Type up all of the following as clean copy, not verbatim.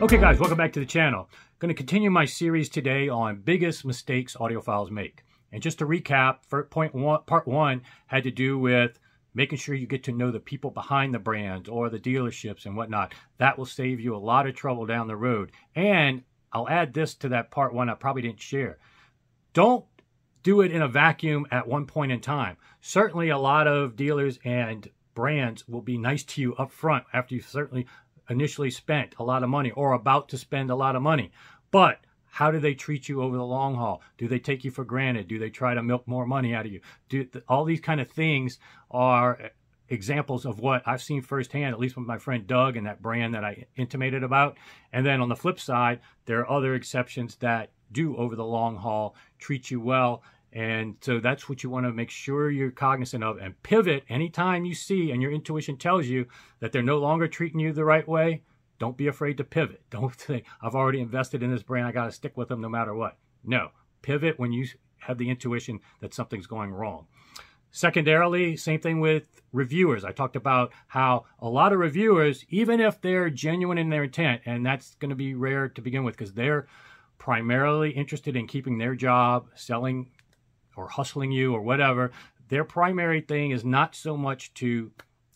Okay guys, welcome back to the channel. I'm going to continue my series today on biggest mistakes audiophiles make. And just to recap, part one had to do with making sure you get to know the people behind the brands or the dealerships and whatnot. That will save you a lot of trouble down the road. And I'll add this to that part one I probably didn't share. Don't do it in a vacuum at one point in time. Certainly a lot of dealers and brands will be nice to you up front after you've certainly initially spent a lot of money or about to spend a lot of money. But how do they treat you over the long haul? Do they take you for granted? Do they try to milk more money out of you? All these kind of things are examples of what I've seen firsthand, at least with my friend Doug and that brand that I intimated about. And then on the flip side, there are other exceptions that do over the long haul treat you well. And so that's what you want to make sure you're cognizant of, and pivot anytime you see and your intuition tells you that they're no longer treating you the right way. Don't be afraid to pivot. Don't think, I've already invested in this brand, I got to stick with them no matter what. No, pivot when you have the intuition that something's going wrong. Secondarily, same thing with reviewers. I talked about how a lot of reviewers, even if they're genuine in their intent, and that's going to be rare to begin with because they're primarily interested in keeping their job, selling or hustling you or whatever, their primary thing is not so much to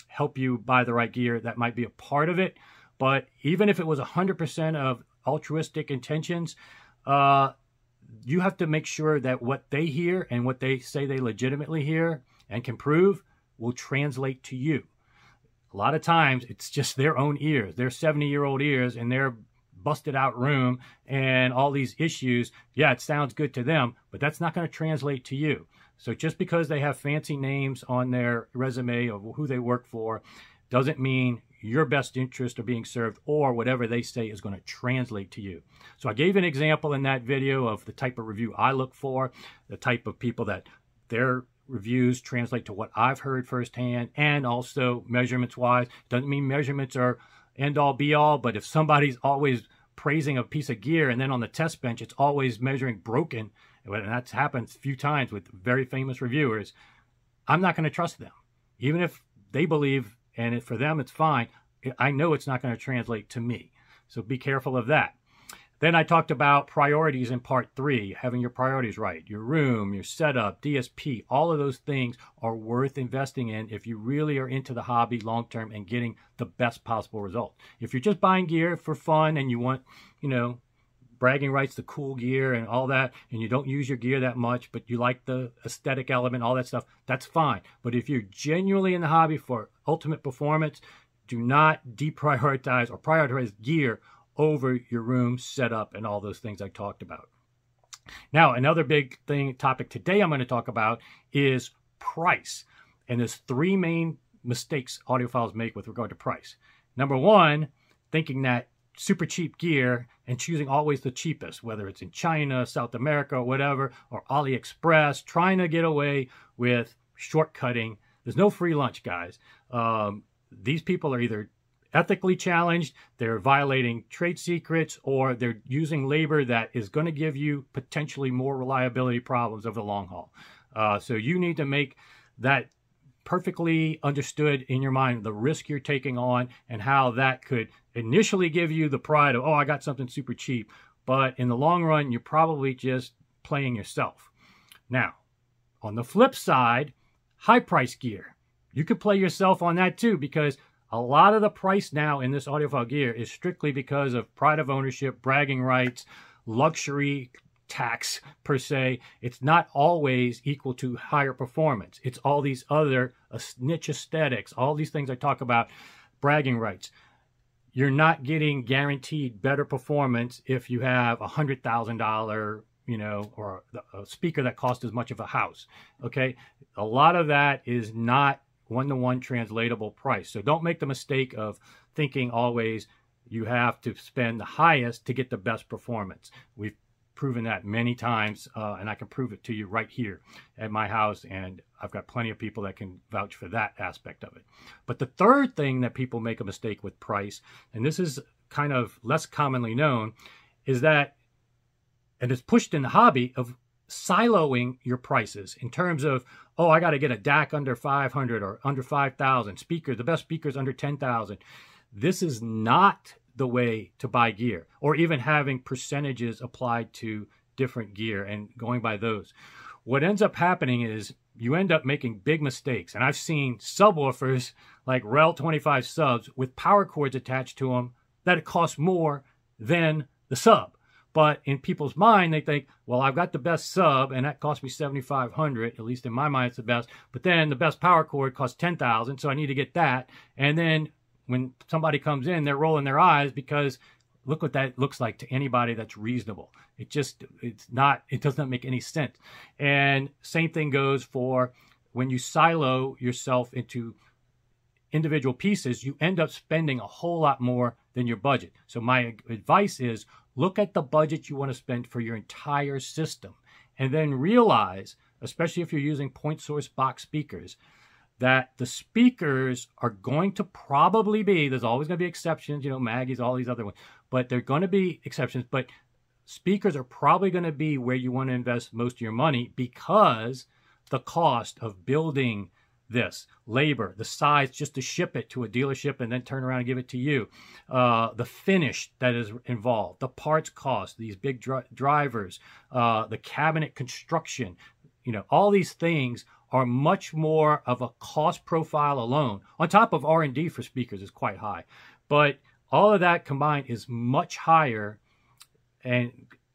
help you buy the right gear. That might be a part of it, but even if it was 100% of altruistic intentions, you have to make sure that what they hear and what they say they legitimately hear and can prove will translate to you. A lot of times it's just their own ears, their 70-year-old ears and their busted out room and all these issues. Yeah, it sounds good to them, but that's not going to translate to you. So just because they have fancy names on their resume of who they work for doesn't mean your best interests are being served or whatever they say is going to translate to you. So I gave an example in that video of the type of review I look for, the type of people that their reviews translate to what I've heard firsthand, and also measurements wise. Doesn't mean measurements are end all be all, but if somebody's always praising a piece of gear and then on the test bench it's always measuring broken, and that's happened a few times with very famous reviewers, I'm not going to trust them. Even if they believe and for them it's fine, I know it's not going to translate to me. So be careful of that. Then I talked about priorities in part 3, having your priorities right. Your room, your setup, DSP, all of those things are worth investing in if you really are into the hobby long-term and getting the best possible result. If you're just buying gear for fun and you want, bragging rights, the cool gear and all that, and you don't use your gear that much, but you like the aesthetic element, all that stuff, that's fine. But if you're genuinely in the hobby for ultimate performance, do not deprioritize or prioritize gear over your room setup and all those things I talked about. Now, another big topic today I'm going to talk about is price. And there's 3 main mistakes audiophiles make with regard to price. Number 1, thinking that super cheap gear and choosing always the cheapest, whether it's in China, South America, or whatever, or AliExpress, trying to get away with shortcutting. There's no free lunch, guys. These people are either ethically challenged, they're violating trade secrets, or they're using labor that is going to give you potentially more reliability problems over the long haul. So you need to make that perfectly understood in your mind, the risk you're taking on and how that could initially give you the pride of, oh, I got something super cheap. But in the long run, you're probably just playing yourself. Now, on the flip side, high price gear. You could play yourself on that too, because a lot of the price now in this audiophile gear is strictly because of pride of ownership, bragging rights, luxury tax per se. It's not always equal to higher performance. It's all these other niche aesthetics, all these things I talk about, bragging rights. You're not getting guaranteed better performance if you have $100,000, or a speaker that costs as much of a house. Okay, a lot of that is not one-to-one translatable price. So don't make the mistake of thinking always you have to spend the highest to get the best performance. We've proven that many times, and I can prove it to you right here at my house, and I've got plenty of people that can vouch for that aspect of it. But the third thing that people make a mistake with price, and this is kind of less commonly known, is that, and it's pushed in the hobby of siloing your prices in terms of, oh, I got to get a DAC under 500 or under 5,000, speakers, the best speakers under 10,000. This is not the way to buy gear, or even having percentages applied to different gear and going by those. What ends up happening is you end up making big mistakes. And I've seen subwoofers like REL 25 subs with power cords attached to them that it costs more than the sub. But in people's mind, they think, well, I've got the best sub, and that cost me $7,500. At least in my mind, it's the best. But then the best power cord costs $10,000, so I need to get that. And then when somebody comes in, they're rolling their eyes because look what that looks like to anybody that's reasonable. It doesn't make any sense. And same thing goes for when you silo yourself into individual pieces, you end up spending a whole lot more than your budget. So my advice is look at the budget you want to spend for your entire system, and then realize, especially if you're using point source box speakers, that the speakers are going to probably be, there's always going to be exceptions, Maggie's, all these other ones, but they're going to be exceptions. But speakers are probably going to be where you want to invest most of your money, because the cost of building this, labor, the size just to ship it to a dealership and then turn around and give it to you, the finish that is involved, the parts cost, these big drivers, the cabinet construction, all these things are much more of a cost profile alone. On top of R&D for speakers is quite high. But all of that combined is much higher and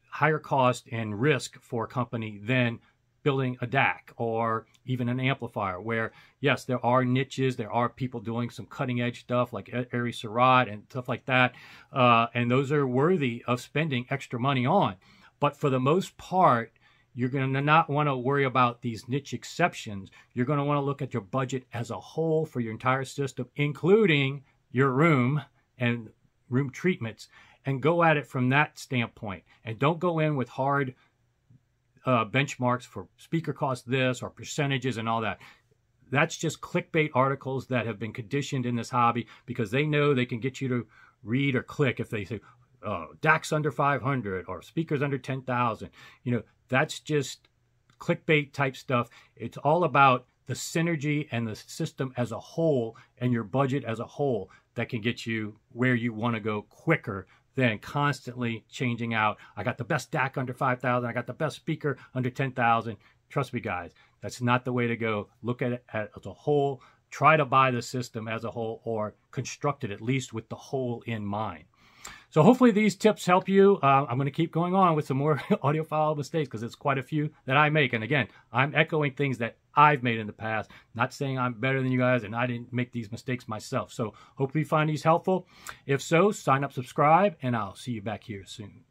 higher cost and risk for a company than building a DAC or even an amplifier, where, yes, there are niches, there are people doing some cutting edge stuff like Ari Surratt and stuff like that, and those are worthy of spending extra money on. But for the most part, you're going to not want to worry about these niche exceptions. You're going to want to look at your budget as a whole for your entire system, including your room and room treatments, and go at it from that standpoint. And don't go in with hard benchmarks for speaker cost this or percentages and all that. That's just clickbait articles that have been conditioned in this hobby because they know they can get you to read or click if they say, DAC's under 500 or speakers under 10,000. That's just clickbait type stuff. It's all about the synergy and the system as a whole and your budget as a whole that can get you where you want to go quicker than constantly changing out. I got the best DAC under 5,000. I got the best speaker under 10,000. Trust me, guys, that's not the way to go. Look at it as a whole. Try to buy the system as a whole, or construct it at least with the whole in mind. So hopefully these tips help you. I'm going to keep going on with some more audiophile mistakes because it's quite a few that I make. And again, I'm echoing things that I've made in the past, not saying I'm better than you guys and I didn't make these mistakes myself. So hopefully you find these helpful. If so, sign up, subscribe, and I'll see you back here soon.